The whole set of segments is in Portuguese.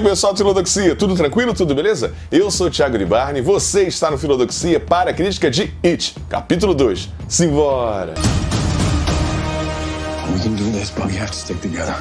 pessoal do Filodoxia, tudo tranquilo, tudo beleza? Eu sou o Thiago Libarni, você está no Filodoxia para a crítica de It, capítulo 2. Simbora! We can do this, but we have to stick together.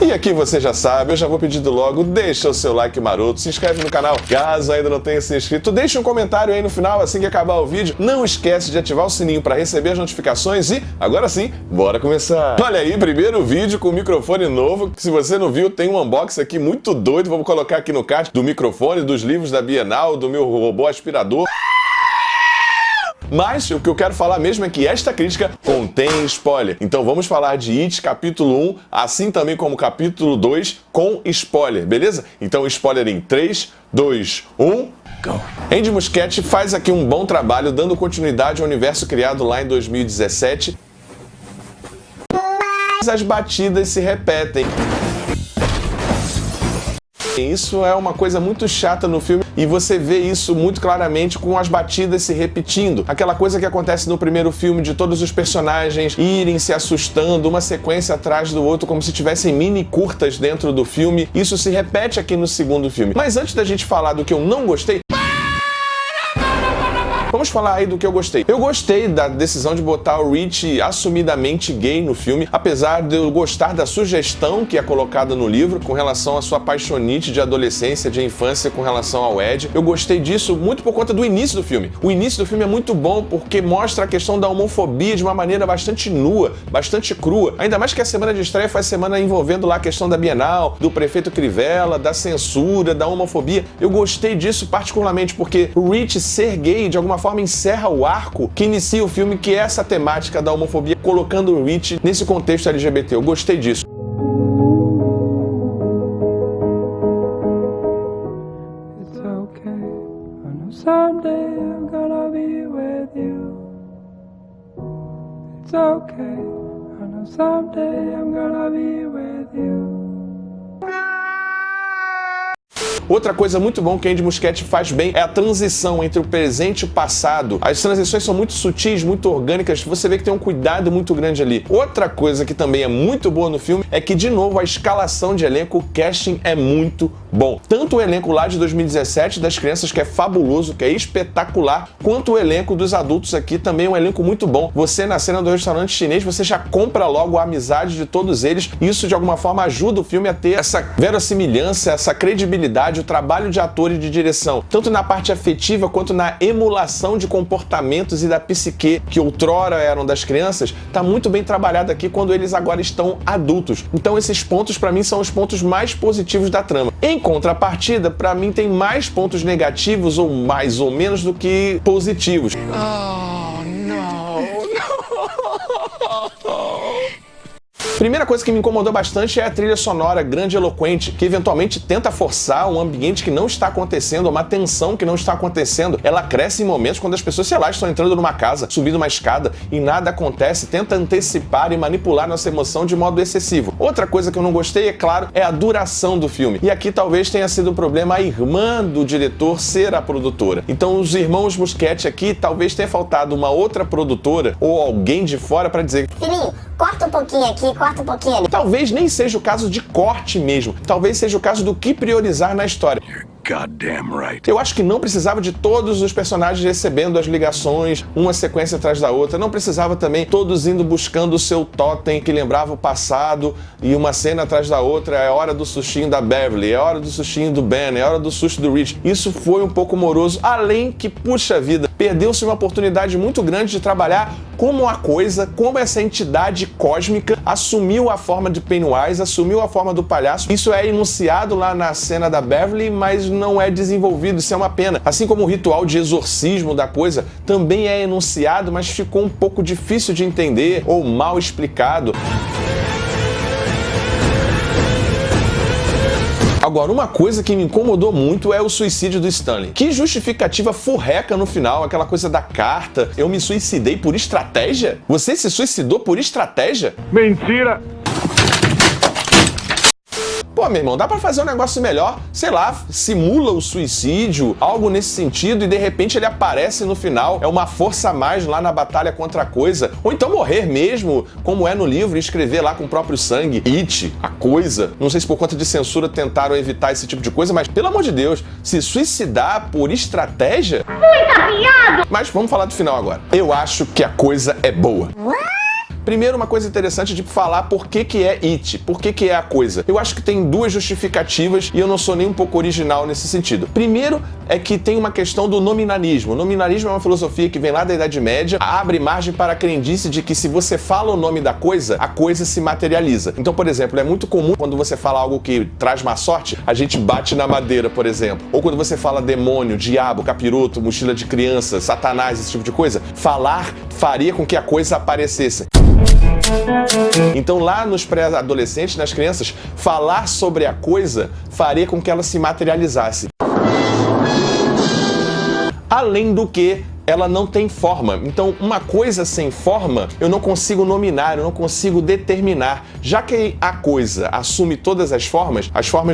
E aqui você já sabe, eu já vou pedindo logo, deixa o seu like maroto, se inscreve no canal caso ainda não tenha se inscrito, deixa um comentário aí no final assim que acabar o vídeo, não esquece de ativar o sininho para receber as notificações e, agora sim, bora começar! Olha aí, primeiro vídeo com microfone novo, que se você não viu, tem um unboxing aqui muito doido, vamos colocar aqui no card, do microfone, dos livros da Bienal, do meu robô aspirador. Mas o que eu quero falar mesmo é que esta crítica contém spoiler. Então vamos falar de It capítulo 1, assim também como capítulo 2, com spoiler, beleza? Então spoiler em 3, 2, 1... Go. Andy Muschietti faz aqui um bom trabalho dando continuidade ao universo criado lá em 2017. Mas as batidas se repetem. Isso é uma coisa muito chata no filme e você vê isso muito claramente com as batidas se repetindo. Aquela coisa que acontece no primeiro filme de todos os personagens irem se assustando, uma sequência atrás do outro, como se tivessem mini curtas dentro do filme. Isso se repete aqui no segundo filme. Mas antes da gente falar do que eu não gostei, vamos falar aí do que eu gostei. Eu gostei da decisão de botar o Rich assumidamente gay no filme, apesar de eu gostar da sugestão que é colocada no livro com relação à sua paixonite de adolescência, de infância com relação ao Ed. Eu gostei disso muito por conta do início do filme. O início do filme é muito bom porque mostra a questão da homofobia de uma maneira bastante nua, bastante crua. Ainda mais que a semana de estreia foi a semana envolvendo lá a questão da Bienal, do prefeito Crivella, da censura, da homofobia. Eu gostei disso particularmente porque o Rich ser gay de alguma forma encerra o arco que inicia o filme, que é essa temática da homofobia, colocando o Rich nesse contexto LGBT. Eu gostei disso. It's okay. I know someday I'm gonna be with you. It's okay. I know someday I'm gonna be with you. Outra coisa muito bom que Andy Muschietti faz bem é a transição entre o presente e o passado. As transições são muito sutis, muito orgânicas, você vê que tem um cuidado muito grande ali. Outra coisa que também é muito boa no filme é que, de novo, a escalação de elenco, o casting é muito bom. Tanto o elenco lá de 2017 das crianças, que é fabuloso, que é espetacular, quanto o elenco dos adultos aqui também é um elenco muito bom. Você, na cena do restaurante chinês, você já compra logo a amizade de todos eles. Isso, de alguma forma, ajuda o filme a ter essa verossimilhança, essa credibilidade, o trabalho de ator e de direção, tanto na parte afetiva quanto na emulação de comportamentos e da psique que outrora eram das crianças, tá muito bem trabalhado aqui quando eles agora estão adultos. Então esses pontos para mim são os pontos mais positivos da trama. Em contrapartida, para mim tem mais pontos negativos ou mais ou menos do que positivos. Oh, não. Primeira coisa que me incomodou bastante é a trilha sonora grande e eloquente, que eventualmente tenta forçar um ambiente que não está acontecendo, uma tensão que não está acontecendo. Ela cresce em momentos quando as pessoas, sei lá, estão entrando numa casa, subindo uma escada e nada acontece, tenta antecipar e manipular nossa emoção de modo excessivo. Outra coisa que eu não gostei, é claro, é a duração do filme. E aqui talvez tenha sido um problema a irmã do diretor ser a produtora. Então os irmãos Muschietti aqui talvez tenha faltado uma outra produtora ou alguém de fora para dizer: filhinho, corta um pouquinho aqui, corta um pouquinho ali. Talvez nem seja o caso de corte mesmo. Talvez seja o caso do que priorizar na história. Goddamn right. Eu acho que não precisava de todos os personagens recebendo as ligações, uma sequência atrás da outra. Não precisava também todos indo buscando o seu totem que lembrava o passado e uma cena atrás da outra. É hora do sushinho da Beverly, é hora do sushinho do Ben, é hora do sushi do Rich. Isso foi um pouco moroso, além que, puxa vida, perdeu-se uma oportunidade muito grande de trabalhar como a coisa, como essa entidade cósmica assumiu a forma de Pennywise, assumiu a forma do palhaço. Isso é enunciado lá na cena da Beverly, mas não é desenvolvido, isso é uma pena. Assim como o ritual de exorcismo da coisa também é enunciado, mas ficou um pouco difícil de entender ou mal explicado. Agora, uma coisa que me incomodou muito é o suicídio do Stanley. Que justificativa furreca no final, aquela coisa da carta. Eu me suicidei por estratégia? Você se suicidou por estratégia? Mentira! Pô, meu irmão, dá pra fazer um negócio melhor, sei lá, simula o suicídio, algo nesse sentido, e de repente ele aparece no final, é uma força a mais lá na batalha contra a coisa. Ou então morrer mesmo, como é no livro, e escrever lá com o próprio sangue. It, a coisa. Não sei se por conta de censura tentaram evitar esse tipo de coisa, mas pelo amor de Deus, se suicidar por estratégia... Muito viado! Mas vamos falar do final agora. Eu acho que a coisa é boa. Primeiro, uma coisa interessante de falar por que é It, por que é a coisa. Eu acho que tem duas justificativas e eu não sou nem um pouco original nesse sentido. Primeiro é que tem uma questão do nominalismo. O nominalismo é uma filosofia que vem lá da Idade Média, abre margem para a crendice de que se você fala o nome da coisa, a coisa se materializa. Então, por exemplo, é muito comum quando você fala algo que traz má sorte, a gente bate na madeira, por exemplo. Ou quando você fala demônio, diabo, capiroto, mochila de criança, satanás, esse tipo de coisa, falar faria com que a coisa aparecesse. Então lá nos pré-adolescentes, nas crianças, falar sobre a coisa faria com que ela se materializasse. Além do que, ela não tem forma. Então, uma coisa sem forma, eu não consigo nominar, eu não consigo determinar. Já que a coisa assume todas as formas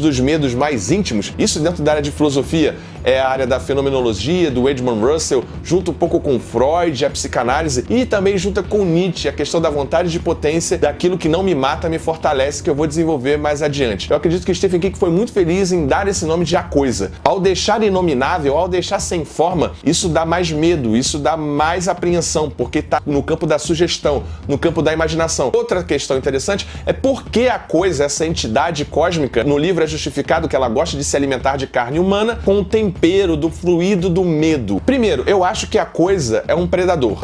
dos medos mais íntimos, isso dentro da área de filosofia é a área da fenomenologia, do Edmund Russell, junto um pouco com Freud, a psicanálise, e também junta com Nietzsche, a questão da vontade de potência, daquilo que não me mata, me fortalece, que eu vou desenvolver mais adiante. Eu acredito que Stephen King foi muito feliz em dar esse nome de a coisa. Ao deixar inominável, ao deixar sem forma, isso dá mais medo, isso dá mais apreensão, porque está no campo da sugestão, no campo da imaginação. Outra questão interessante é por que a coisa, essa entidade cósmica, no livro é justificado que ela gosta de se alimentar de carne humana com o tempero do fluido do medo. Primeiro, eu acho que a coisa é um predador.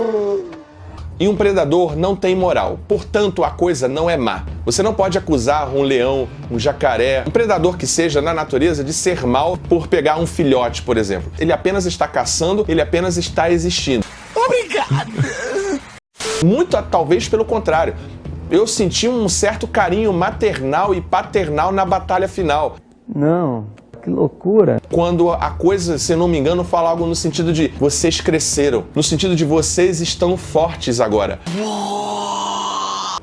E um predador não tem moral, portanto a coisa não é má. Você não pode acusar um leão, um jacaré, um predador que seja na natureza de ser mal por pegar um filhote, por exemplo. Ele apenas está caçando, ele apenas está existindo. Obrigado! Muito talvez pelo contrário. Eu senti um certo carinho maternal e paternal na batalha final. Não, que loucura. Quando a coisa, se eu não me engano, fala algo no sentido de vocês cresceram, no sentido de vocês estão fortes agora.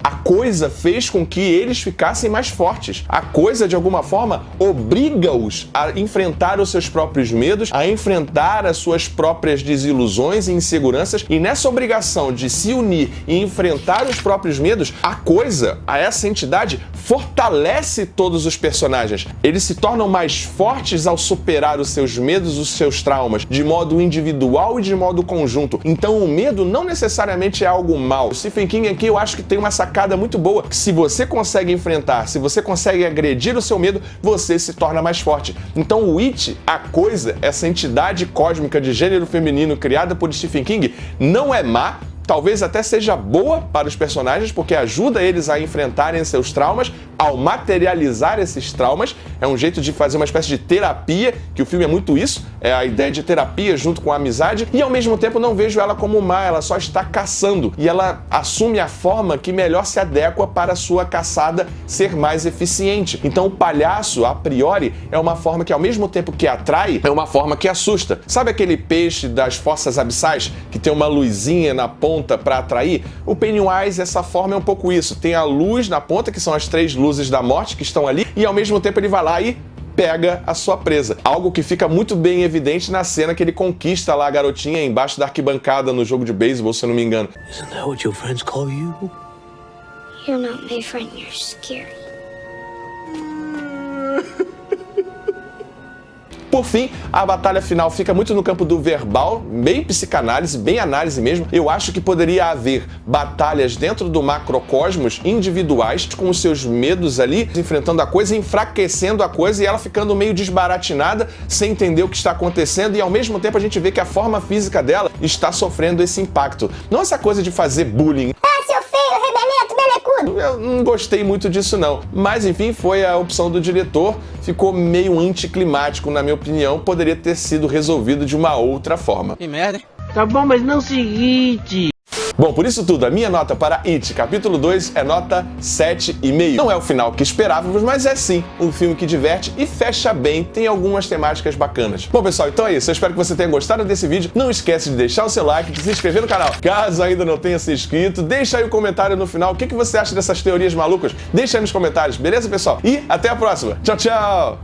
A coisa fez com que eles ficassem mais fortes. A coisa, de alguma forma, obriga-os a enfrentar os seus próprios medos, a enfrentar as suas próprias desilusões e inseguranças. E nessa obrigação de se unir e enfrentar os próprios medos, a coisa, essa entidade, fortalece todos os personagens. Eles se tornam mais fortes ao superar os seus medos, os seus traumas, de modo individual e de modo conjunto. Então o medo não necessariamente é algo mal. O Stephen King aqui eu acho que tem uma sacada muito boa, que se você consegue enfrentar, se você consegue agredir o seu medo, você se torna mais forte. Então o It, a coisa, essa entidade cósmica de gênero feminino criada por Stephen King, não é má, talvez até seja boa para os personagens, porque ajuda eles a enfrentarem seus traumas, ao materializar esses traumas. É um jeito de fazer uma espécie de terapia, que o filme é muito isso, é a ideia de terapia junto com a amizade, e ao mesmo tempo não vejo ela como má, ela só está caçando, e ela assume a forma que melhor se adequa para a sua caçada ser mais eficiente. Então o palhaço, a priori, é uma forma que ao mesmo tempo que atrai, é uma forma que assusta. Sabe aquele peixe das fossas abissais, que tem uma luzinha na ponta para atrair? O Pennywise, essa forma é um pouco isso, tem a luz na ponta, que são as 3 luzes da morte que estão ali, e ao mesmo tempo ele vai lá e pega a sua presa. Algo que fica muito bem evidente na cena que ele conquista lá a garotinha embaixo da arquibancada no jogo de beisebol, se eu não me engano. Isn't that what your friends call you? You're not my friend, you're scary. Por fim, a batalha final fica muito no campo do verbal, bem psicanálise, bem análise mesmo. Eu acho que poderia haver batalhas dentro do macrocosmos individuais, com os seus medos ali, enfrentando a coisa, enfraquecendo a coisa e ela ficando meio desbaratinada, sem entender o que está acontecendo, e ao mesmo tempo a gente vê que a forma física dela está sofrendo esse impacto. Não essa coisa de fazer bullying. Seu feio, rebelento, melecudo. Eu não gostei muito disso não, mas enfim, foi a opção do diretor, ficou meio anticlimático na minha opinião, poderia ter sido resolvido de uma outra forma. Que merda, hein? Tá bom, mas não é o seguinte... Bom, por isso tudo, a minha nota para It, capítulo 2, é nota 7,5. Não é o final que esperávamos, mas é sim um filme que diverte e fecha bem, tem algumas temáticas bacanas. Bom, pessoal, então é isso. Eu espero que você tenha gostado desse vídeo. Não esquece de deixar o seu like, de se inscrever no canal, caso ainda não tenha se inscrito. Deixa aí o comentário no final. O que você acha dessas teorias malucas? Deixa aí nos comentários, beleza, pessoal? E até a próxima. Tchau, tchau!